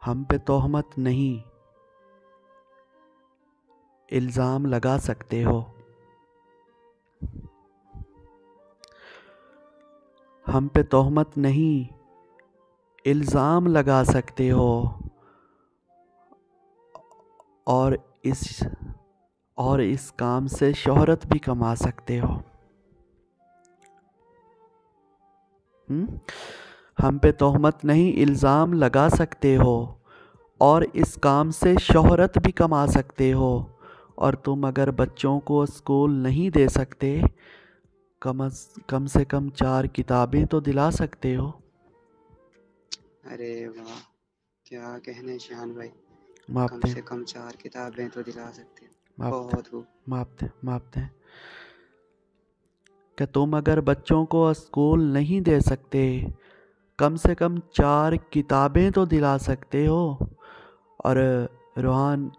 हम पे तोहमत नहीं इल्ज़ाम लगा सकते हो। हम पे तोहमत नहीं इल्ज़ाम लगा सकते हो और इस और इस काम से शोहरत भी कमा सकते हो। हम पे तोहमत नहीं इल्ज़ाम लगा सकते हो और इस काम से शोहरत भी कमा सकते हो। और तुम अगर बच्चों को स्कूल नहीं दे सकते, कम से कम 4 किताबें तो दिला सकते हो। अरे वाह, क्या कहने शान भाई। माप कम दें, से कम 4 किताबें तो दिला सकते हैं। माप दें, बहुत खूब। माप दें कि तुम अगर बच्चों को स्कूल नहीं दे सकते, कम से कम 4 किताबें तो दिला सकते हो। और रोहान,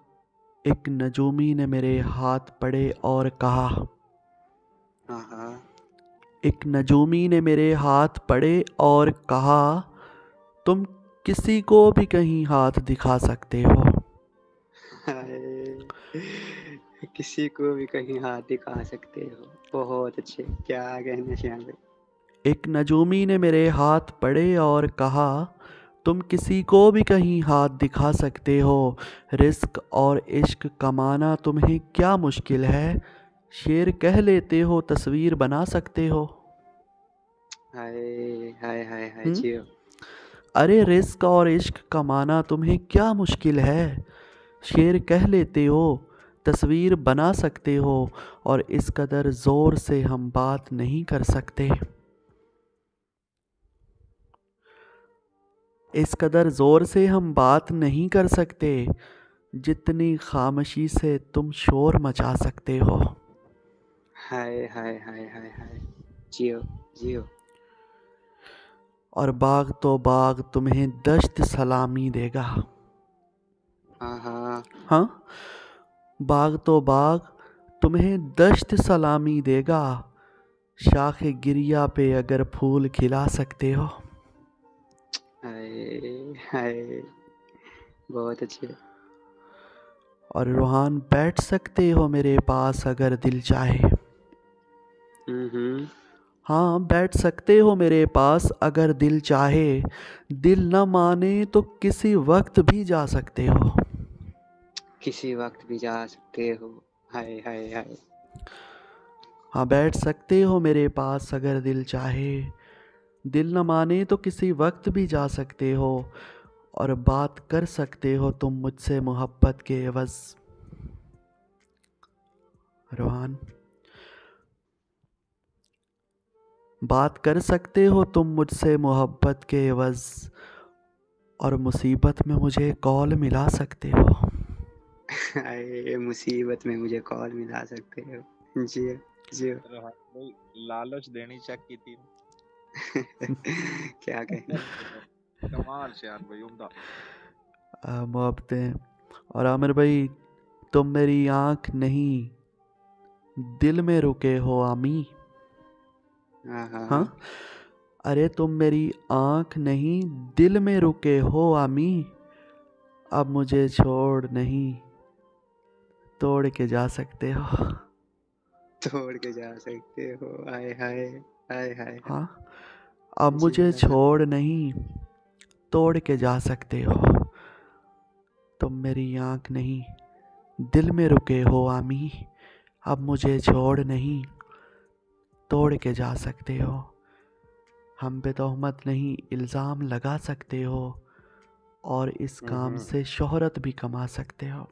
एक नजूमी ने मेरे हाथ पड़े और कहा, हाँ हाँ। एक नजूमी ने मेरे हाथ पड़े और कहा, तुम किसी को भी कहीं हाथ दिखा सकते हो। हाय, किसी को भी कहीं हाथ दिखा सकते हो। बहुत अच्छे, क्या कहने शान भाई। एक नजूमी ने मेरे हाथ पड़े और कहा, तुम किसी को भी कहीं हाथ दिखा सकते हो। रिस्क और इश्क कमाना तुम्हें क्या मुश्किल है। शेर कह लेते हो, तस्वीर बना सकते हो। हाय हाय हाय हाय हम्म? जियो। अरे रिस्क और इश्क कमाना तुम्हें क्या मुश्किल है। शेर कह लेते हो, तस्वीर बना सकते हो। और इस कदर ज़ोर से हम बात नहीं कर सकते, इस कदर ज़ोर से हम बात नहीं कर सकते जितनी खामोशी से तुम शोर मचा सकते हो। हाय हाय हाय हाय हाय जियो जियो। और बाग तो बाग तुम्हें दश्त सलामी देगा। हाँ हाँ। हाँ, बाग तो बाग तुम्हें दश्त सलामी देगा। शाख गिरिया पे अगर फूल खिला सकते हो। हाय हाय, बहुत अच्छे। और रूहान, बैठ सकते हो मेरे पास अगर दिल चाहे। हम्म। हाँ, बैठ सकते हो मेरे पास अगर दिल चाहे। दिल न माने तो किसी वक्त भी जा सकते हो। किसी वक्त भी जा सकते हो। हाय हाय हाय। हाँ, बैठ सकते हो मेरे पास अगर दिल चाहे। दिल न माने तो किसी वक्त भी जा सकते हो। और बात कर सकते हो तुम मुझसे मोहब्बत के एवज। रोहान, बात कर सकते हो तुम मुझसे मोहब्बत के एवज। और मुसीबत में मुझे कॉल मिला सकते हो। हाय, मुसीबत में मुझे कॉल मिला सकते हो। जियो जियो। रोहन भाई, लालच देनी चाहिए थी। क्या कहना। कमाल शान भाई, उम्दा। मोहब्बतें। और आमिर भाई, तुम मेरी आंख नहीं दिल में रुके हो आमी। हाँ हाँ, हाँ। अरे तुम मेरी आंख नहीं दिल में रुके हो आमी। अब मुझे छोड़ नहीं तोड़ के जा सकते हो। तोड़ के जा सकते हो। हाय हाय हाय हाय हाय। हाँ, अब जी मुझे हाँ। छोड़ नहीं तोड़ के जा सकते हो। तुम मेरी आंख नहीं दिल में रुके हो आमी। अब मुझे छोड़ नहीं तोड़ के जा सकते हो। हम पे तोहमत नहीं इल्ज़ाम लगा सकते हो और इस काम से शोहरत भी कमा सकते हो।